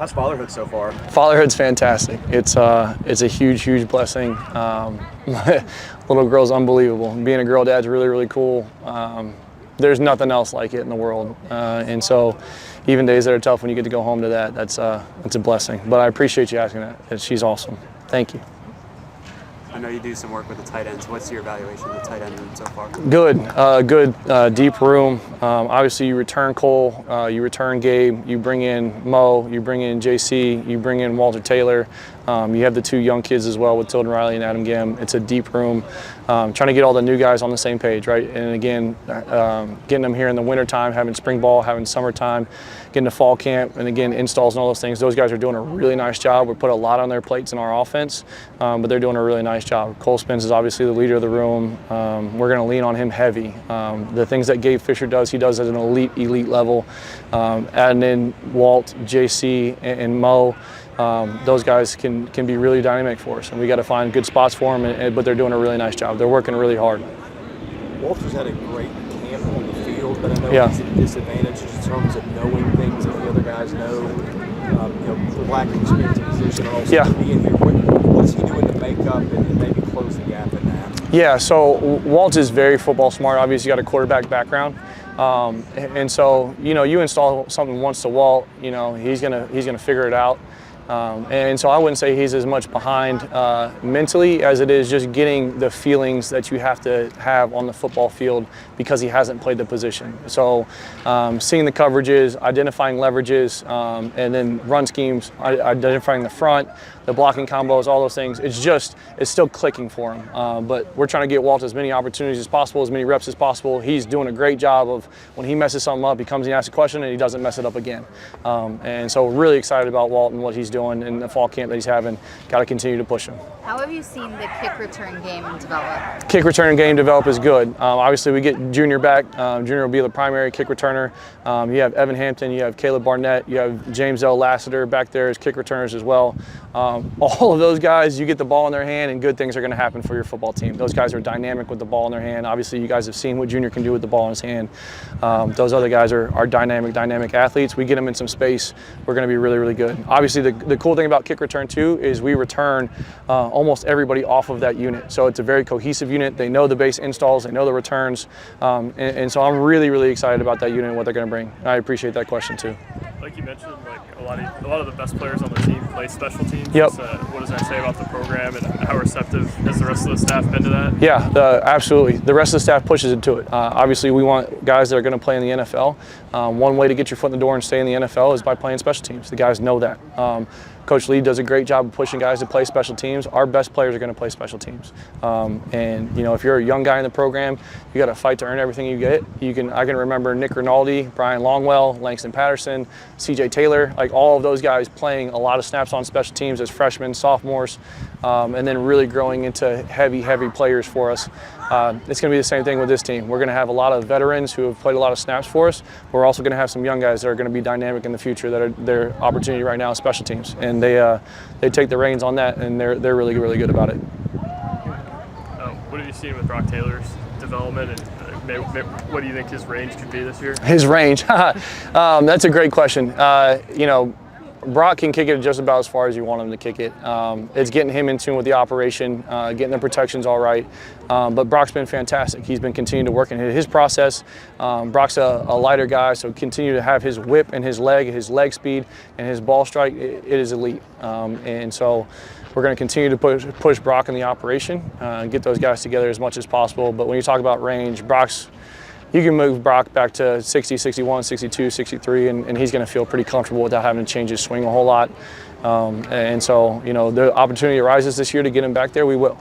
How's fatherhood so far? Fatherhood's fantastic. It's a huge blessing. My little girl's unbelievable. Being a girl dad's really, really cool. There's nothing else like it in the world. And so even days that are tough, when you get to go home to that, that's a blessing. But I appreciate you asking that. She's awesome. Thank you. I know you do some work with the tight ends. What's your evaluation of the tight end room so far? Good, deep room. Obviously, you return Cole, you return Gabe, you bring in Mo, you bring in JC, you bring in Walter Taylor. You have the two young kids as well with Tilden Riley and Adam Gim. It's a deep room. Trying to get all the new guys on the same page, right? And again, getting them here in the wintertime, having spring ball, having summertime, getting to fall camp, and again, installs and all those things. Those guys are doing a really nice job. We put a lot on their plates in our offense, but they're doing a really nice job. Cole Spence is obviously the leader of the room. We're going to lean on him heavy. The things that Gabe Fisher does, he does at an elite level. Adding in Walt, JC, and Mo, those guys can be really dynamic for us, and we got to find good spots for them, but they're doing a really nice job. They're working really hard. Walter's had a great camp on the field, but I know he's at a disadvantage in terms of knowing things that the other guys know. The lack of experience in position, and also being here. What is he doing to make up and maybe close the gap in that? Yeah, so Walt is very football smart. Obviously, got a quarterback background. And so, you install something once to Walt, he's gonna figure it out. And so I wouldn't say he's as much behind mentally as it is just getting the feelings that you have to have on the football field because he hasn't played the position. So seeing the coverages, identifying leverages, and then run schemes, identifying the front, the blocking combos, all those things, it's still clicking for him. But we're trying to get Walt as many opportunities as possible, as many reps as possible. He's doing a great job of when he messes something up, he comes and asks a question and he doesn't mess it up again. And so really excited about Walt and what he's doing in the fall camp that he's having. Got to continue to push him. How have you seen the kick return game develop? Kick return game develop is good. Obviously, we get Junior back. Junior will be the primary kick returner. You have Evan Hampton, you have Caleb Barnett, you have James L. Lassiter back there as kick returners as well. All of those guys, you get the ball in their hand and good things are going to happen for your football team. Those guys are dynamic with the ball in their hand. Obviously, you guys have seen what Junior can do with the ball in his hand. Those other guys are dynamic athletes. We get them in some space, we're going to be really good. Obviously, the cool thing about kick return too is we return almost everybody off of that unit. So it's a very cohesive unit. They know the base installs, they know the returns, and so I'm really excited about that unit and what they're going to bring. And I appreciate that question too. Like you mentioned, a lot of the best players on the team play special teams. Yep. What does that say about the program and how receptive has the rest of the staff been to that? Yeah, absolutely. The rest of the staff pushes into it. Obviously, we want guys that are going to play in the NFL. One way to get your foot in the door and stay in the NFL is by playing special teams. The guys know that. Coach Lee does a great job of pushing guys to play special teams. Our best players are going to play special teams. And if you're a young guy in the program, you got to fight to earn everything you get. I can remember Nick Rinaldi, Brian Longwell, Langston Patterson, CJ Taylor, like all of those guys playing a lot of snaps on special teams as freshmen, sophomores, and then really growing into heavy players for us. It's going to be the same thing with this team. We're going to have a lot of veterans who have played a lot of snaps for us. But we're also going to have some young guys that are going to be dynamic in the future that are their opportunity right now is special teams. And they take the reins on that, and they're really good about it. What have you seen with Brock Taylor's development, and what do you think his range could be this year? His range? That's a great question. Brock can kick it just about as far as you want him to kick it. It's getting him in tune with the operation, getting the protections all right. But Brock's been fantastic. He's been continuing to work in his process. Brock's a lighter guy, so continue to have his whip and his leg speed and his ball strike. It is elite. And so we're going to continue to push Brock in the operation, get those guys together as much as possible. But when you talk about range, you can move Brock back to 60, 61, 62, 63, and he's going to feel pretty comfortable without having to change his swing a whole lot. And so, the opportunity arises this year to get him back there, we will.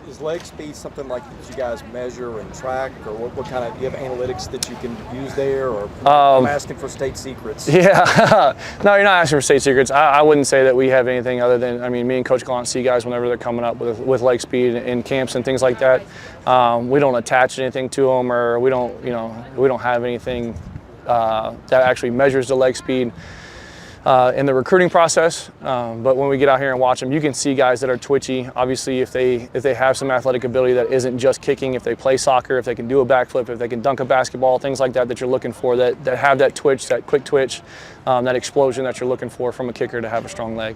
Is leg speed something like that you guys measure and track, or what kind of, do you have analytics that you can use there, or I'm asking for state secrets? Yeah, no, you're not asking for state secrets. I wouldn't say that we have anything other than, me and Coach Gallant see guys whenever they're coming up with leg speed in camps and things like that. We don't attach anything to them, or we don't have anything that actually measures the leg speed. in the recruiting process, but when we get out here and watch them, you can see guys that are twitchy. Obviously, if they have some athletic ability that isn't just kicking, if they play soccer, if they can do a backflip, if they can dunk a basketball, things like that you're looking for, that have that twitch, that quick twitch, that explosion that you're looking for from a kicker to have a strong leg.